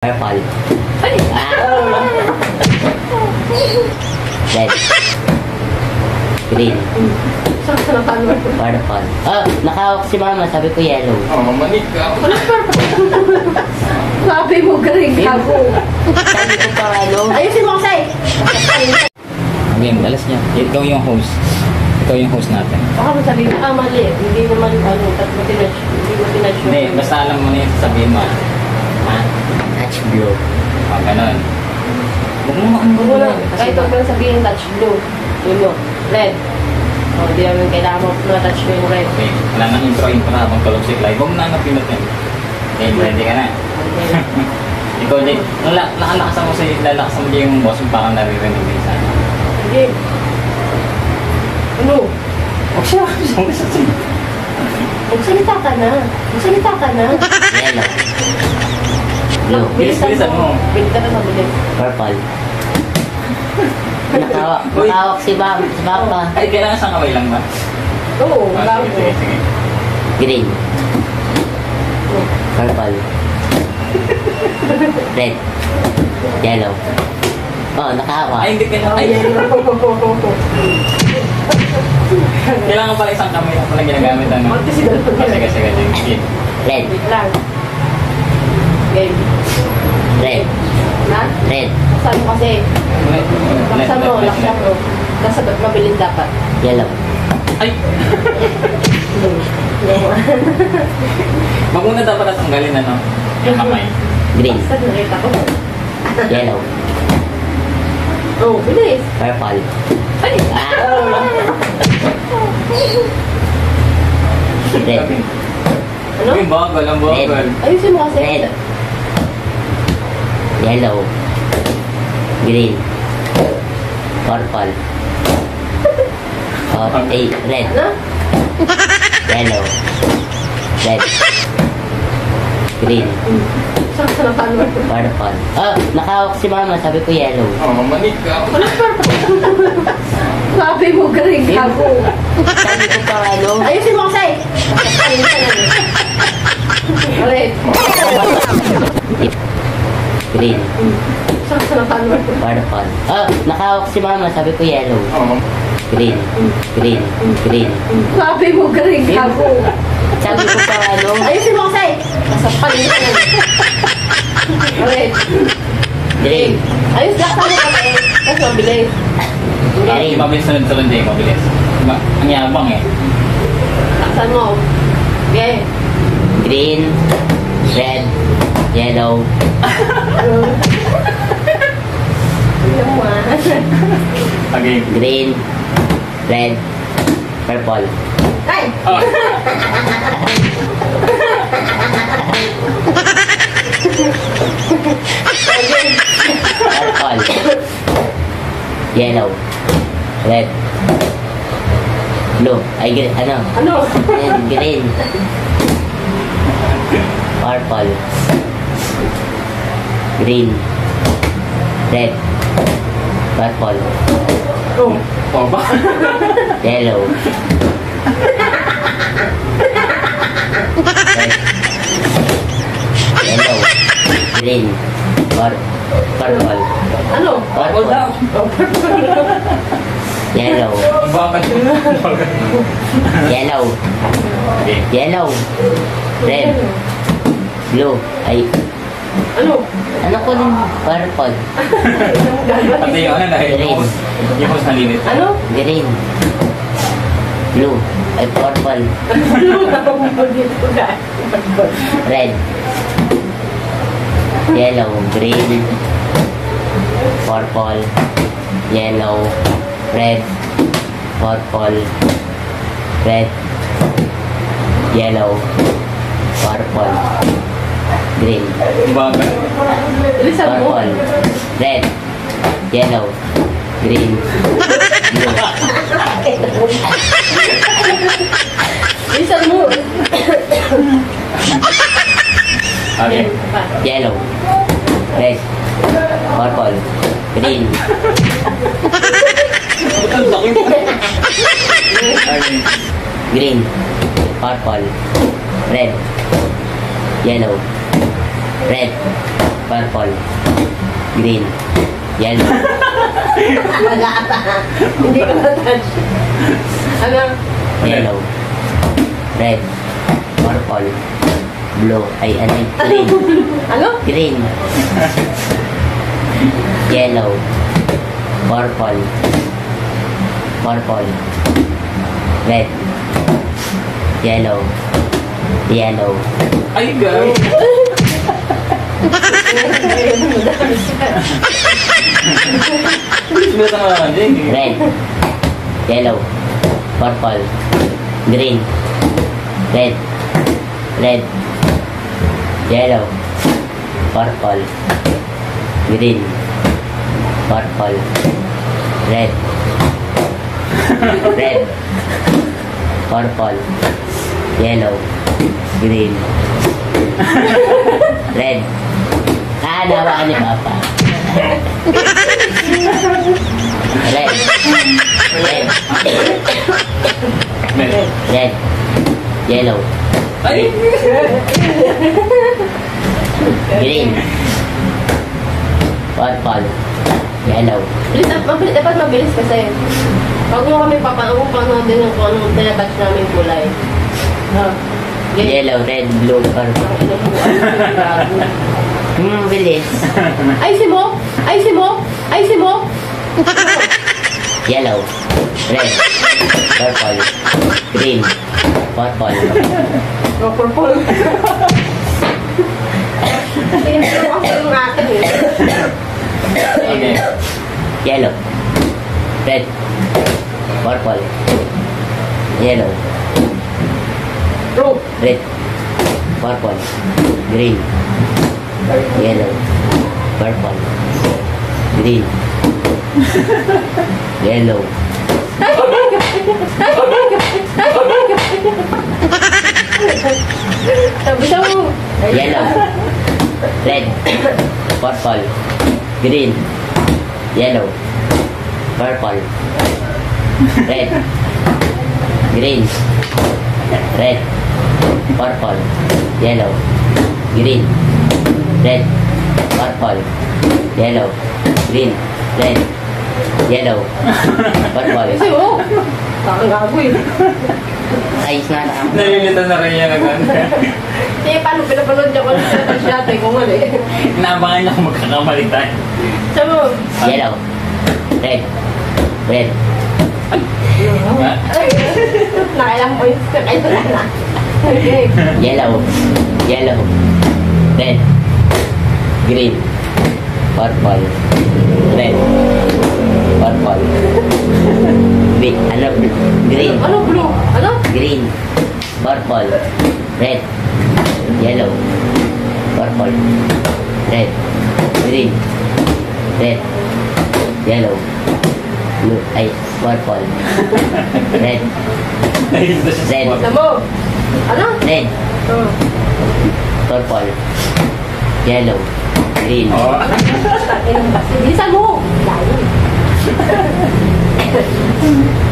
Purple. Ay! Red. Green. Saan sa nakalwa? Purple. Oh, nakahawak si mama. Sabi ko yellow. Oh, manik ka. Walang purple. Sabi mo, galing ako. Sabi ko pa ano. Ayusin mo kasi. Again, alas niya. Ikaw yung host. Ikaw yung host natin. Baka mo sabihin, mali. Hindi naman, hindi mo tinatch. Hindi, basta alam mo na yung sabihin mo. Ha? Touch blue. Oh, ganun. Huwag mo maanggulo Muna, kahit huwag mo lang sabihin touch blue. Yun. Red. O, di naman kailangan mo na-touch mo yung red. Okay, wala nang intro habang tulog si Clive. Huwag mo na napinot yun. Okay, ready ka na. Ikaw din, nakalakasan mo lalakasan mo yung boss mo parang naririnig din sana. Sige. Ano? Huwag siya. Magsalita ka na. Magsalita ka na. Yellow. Blue. Bilis-bilisan mo. Bilis ka na sa bilis. Purple. Nakahawak si Papa. Ay, kailangan sa kamay lang ba? Oo, Ah, bago. sige. Green. Purple. Red. Yellow. Oh, nakahawak. Ay, hindi kailangan. Ay, kailangan pala isang kamay lang pala ginagamit. Ano? Sige. Red. Wait lang. Game. Red. Na? Red. Laksan mo kasi. Laksan mo. Nasa mabilis dapat. Yellow. Ay! Wag muna dapat natanggalin ano? Yung kamay. Green. Basta nakita ko. Yellow. Oh, bilis. Purple. Ay! Red. Ano? Yung bagal, ang bagal. Ayusin mo kasi. Red. Yellow. Green. Purple. Oh, red. Ano? Yellow. Red. Green. Saan sa nakalwa? Purple. Oh, nakahawak si mama. Sabi ko yellow. Oh, manik ka. Walang purple. Sabi mo, galing ako. Sabi ko pa ano. Ayusin mo kasi. Red. Green. Saan sa nakalwa? Purple. Oh, nakahawak si mama. Sabi ko yellow. Oh, Green. Green. Green. Sabi mo, galing ako. Sabi ko pa ano. Ayusin mo kasi. Nasa palitan. Red. Green. Ayos, laksan mo kasi. Tapos mabilis. Hindi mabilis sunod-sunod din, mabilis. Diba? Ang yabang eh. Laksan mo. Okay. Green. Red. Yellow. Tignan mo ah. Okay. Green. Red. Purple. Ay! Oh. Purple. Yellow. Red. Blue. Ay, green. Ano? Ano? Green. Purple. Green. Red. Purple. Oh. Oh, ba? Yellow. Red. Yellow. Green. Purple. Ano? Purple daw. Yellow. Bakit? Yellow. Okay. Yellow. Red. Blue. Ay. Ano? Ano ko din? Purple. Pati yung ano na, yung host na linit. Ano? Green. Blue. Ay, purple. Red. Yellow. Green. Purple. Yellow. Red. Purple. Red. Yellow. Purple. Green. Bakit? Bilisan mo. Purple. Red. Yellow. Green. Blue. Bilisan mo. Okay. Yellow. Red. Purple. Green. Ang laki mo. Okay. Green. Purple. Red. Yellow. Red. purple, green, yellow, Wala ata. Hindi ko na-touch. Ano? yellow, red, purple, blue, ay ano yun? Green, Ano? green, yellow, purple, purple, red, yellow, yellow, Ay, gawin. Bilis naman, eh. red, yellow, purple, green, red, red, yellow, purple, green, purple, red, red, purple, yellow, green, red. Ah, nawa ni Papa. Red, red, red, yellow, Ay! green, purple, yellow, Bilis, dapat mabilis kasi. Huwag mo kami papanood din kung anong tinatouch namin kulay. Ha? yellow, red, blue, purple. Ano po? Bilis. Ayusin mo! Ayusin mo! Ayusin mo! Yellow, red, purple, green, purple, Purple. Tingnan mo kasi yung akin eh. Okay. yellow, red, purple, yellow, Bro, red, purple, green, yellow, purple, green, yellow, sabi siya mo. yellow, red, purple, green, yellow, purple, red, green, red, purple, yellow, green, red, purple, yellow, green, red, yellow, purple. Ayusin mo! Takang gago eh. Ayos na lang. Nalilito na rin yan agad. Eh, paano pinapanood niya ko ng tinatouch natin kung ano eh. Inaabangan niya kung magkakamali tayo. Sabi mo, Yellow, red, red, Ha? nakailang points ka kayo na. Okay. yellow, yellow, red, green, purple, red, purple, ano, green, Ano blue? Ano? green, purple, red, yellow, purple, red, green, red, yellow, blue, ay, purple, red, Nalilito siya sa Red. spot. Alam mo? Ano? red, Oh. purple, yellow, green, Oo. Bilisan mo! Layo.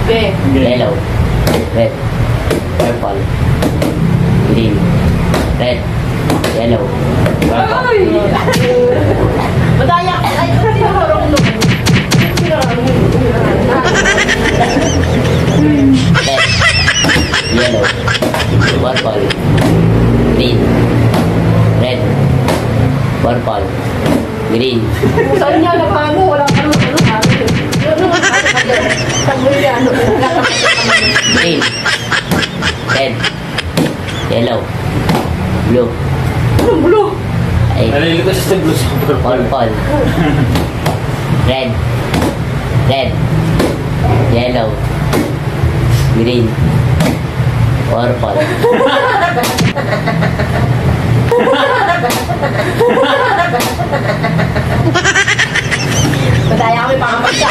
Okay. yellow, red, purple, green, red, yellow, purple, Ay! Madaya! Ay, sinurong mo. red, yellow, purple, green, red, purple, green, Saan niya na paano? Wala ka naman ano ha? Ano nga ka dyan? Sabi niya ano? Wala ka naman. green, red, yellow, blue, Anong blue? ay, Nalilito siya sa blue sa purple. purple, red, red, yellow, green, purple, Madaya kami pangapat ka.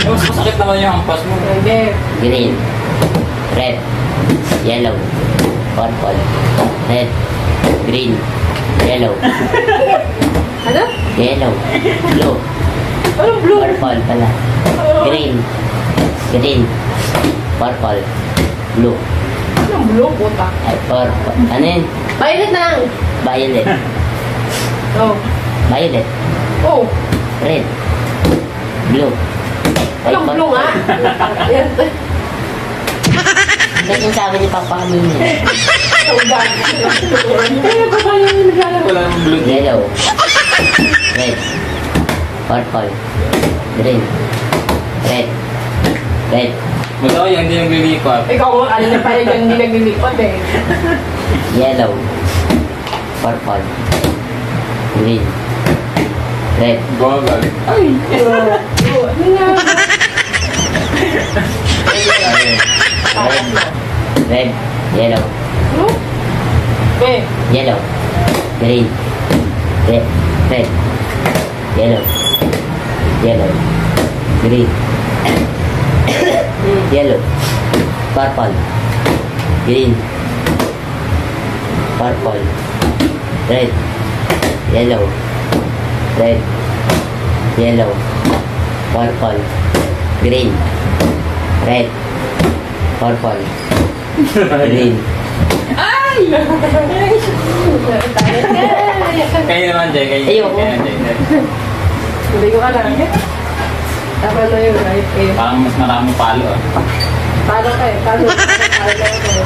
Mas masakit naman yung hampas mo. Hindi. green, red, yellow, purple, red, green, yellow, Ano? yellow, blue, Anong blue? purple pala, green, green, purple, blue, Anong blue? Puta. ay purple, ano yun? Violet na lang. Violet, Oh. Violet. Oh. Red. Blue. Anong blue nga? Yan. Kasi yung sabi ni Papa kanina. Oh, God. Kaya ba tayo yung naglalaro? Wala namang blue. Yellow. Red. Purple. Green. Red. Red. Gusto ko yung hindi naglilipat. Ikaw mo, ano na tayo dyan, hindi naglilipot eh. Yellow. Purple. Green. Red. Gogal. Ay! Oh, ano nga? Red. Red. Yellow. Ano? Eh, Yellow. Green. Red. Red. Yellow. Yellow. Green. Yellow. Purple. Green. Purple. Red. Yellow. Red. Yellow. Purple. Green. Red. Purple. Green. ay! Kayo naman, Jay. Kayo Ayoko. naman, Jay. Hindi ko alam. Tama na yun, right? Eh, Parang mas maraming palo ah. paano kayo? Paano kayo?